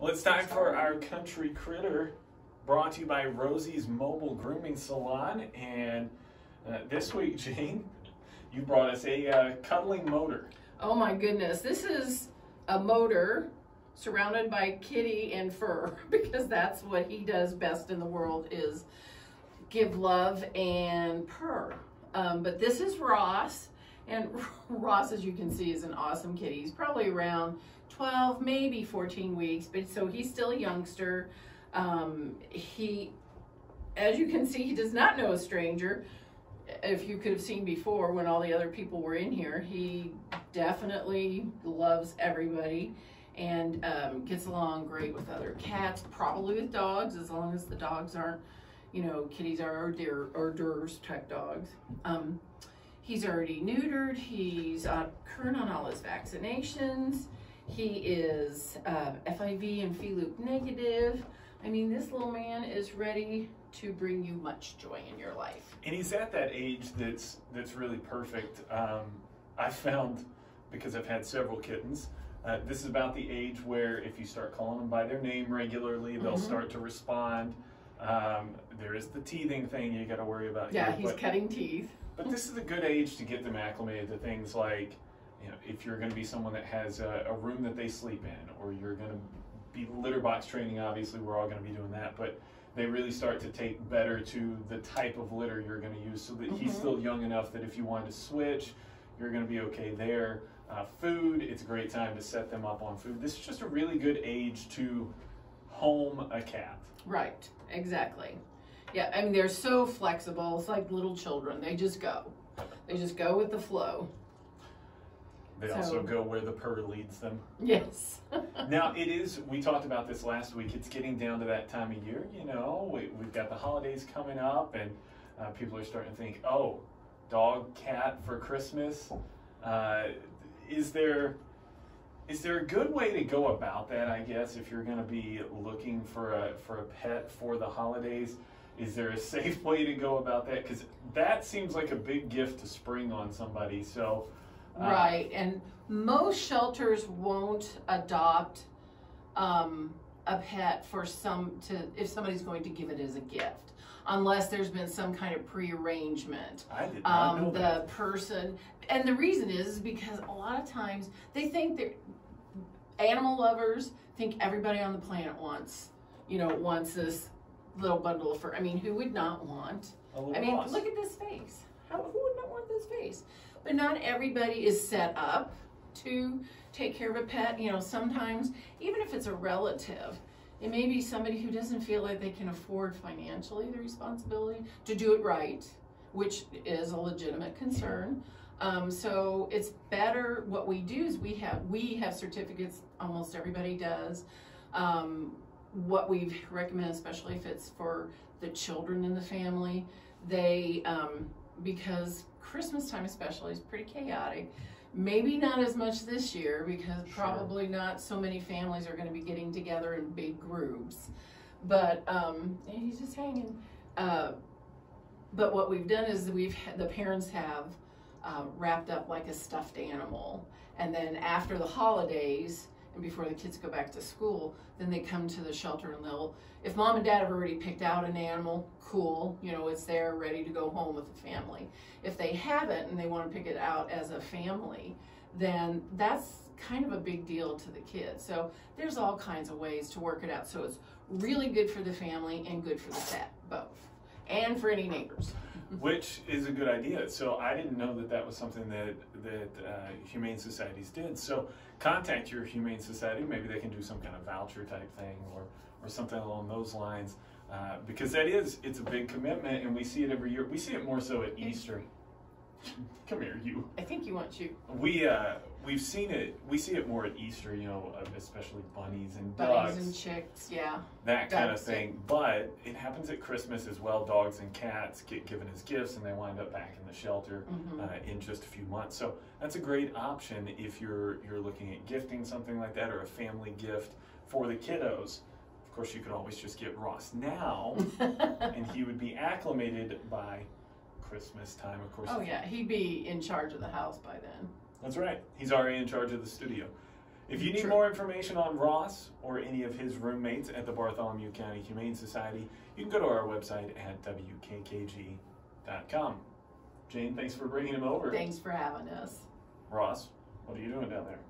Well, it's time for our country critter, brought to you by Rosie's Mobile Grooming Salon. And this week, Jane, you brought us a cuddling motor. Oh my goodness, this is a motor surrounded by kitty and fur, because that's what he does best in the world, is give love and purr. But this is Ross, and Ross, as you can see, is an awesome kitty. He's probably around 12, maybe 14 weeks, but so he's still a youngster. He, as you can see, he does not know a stranger. If you could have seen before when all the other people were in here, he definitely loves everybody and gets along great with other cats, probably with dogs, as long as the dogs aren't, you know, kitties are hors d'oeuvres type dogs. He's already neutered. He's current on all his vaccinations. He is FIV and FELUC negative. I mean, this little man is ready to bring you much joy in your life. And he's at that age that's really perfect. I found, because I've had several kittens, this is about the age where if you start calling them by their name regularly, they'll start to respond. There is the teething thing you got to worry about. Yeah, here, he's cutting teeth. But this is a good age to get them acclimated to things like, you know, if you're going to be someone that has a room that they sleep in, or you're going to be litter box training. Obviously, we're all going to be doing that, but they really start to take better to the type of litter you're going to use, so that he's still young enough that if you want to switch, you're going to be okay there. Food, it's a great time to set them up on food. This is just a really good age to home a cat. Right, exactly. Yeah, I mean, they're so flexible. It's like little children. They just go. They just go with the flow. They also go where the purr leads them. Yes. Now, it is, we talked about this last week, it's getting down to that time of year, you know, we've got the holidays coming up, and people are starting to think, oh, dog, cat for Christmas. Is there a good way to go about that, I guess, if you're going to be looking for a pet for the holidays? Is there a safe way to go about that? Because that seems like a big gift to spring on somebody. So, right, and most shelters won't adopt a pet for if somebody's going to give it as a gift, unless there's been some kind of pre-arrangement. I did not know that. The person, and the reason is because a lot of times they think they're animal lovers think everybody on the planet wants this little bundle of fur. I mean, who would not want? I mean, look at this face. Who would not want this face? But not everybody is set up to take care of a pet. You know, sometimes, even if it's a relative, it may be somebody who doesn't feel like they can afford financially the responsibility to do it right, which is a legitimate concern. So it's better. What we do is we have certificates. Almost everybody does. What we recommend, especially if it's for the children in the family, they because Christmas time especially is pretty chaotic. Maybe not as much this year, because probably not so many families are going to be getting together in big groups. But he's just hanging. But what we've done is the parents have wrapped up like a stuffed animal, and then after the holidays and before the kids go back to school, then they come to the shelter, and if mom and dad have already picked out an animal, cool, you know, it's there ready to go home with the family. If they haven't and they want to pick it out as a family, then that's kind of a big deal to the kids. So there's all kinds of ways to work it out, so it's really good for the family and good for the pet, both, and for any neighbors. Which is a good idea. So I didn't know that was something that Humane Societies did. So contact your Humane Society. Maybe they can do some kind of voucher type thing or something along those lines. Because it's a big commitment, and we see it every year. We see it more so at Easter. Come here, you. I think you want you. We see it more at Easter, you know, especially bunnies and bunnies ducks. And chicks, yeah. That kind of thing. But it happens at Christmas as well. Dogs and cats get given as gifts, and they wind up back in the shelter in just a few months. So that's a great option if you're looking at gifting something like that, or a family gift for the kiddos. Of course, you could always just get Ross now, and he would be acclimated by Christmas time, of course. Oh yeah, he'd be in charge of the house by then. That's right. He's already in charge of the studio. If you need True. more information on Ross or any of his roommates at the Bartholomew County Humane Society, you can go to our website at wkkg.com. Jane, thanks for bringing him over. Thanks for having us. Ross, what are you doing down there?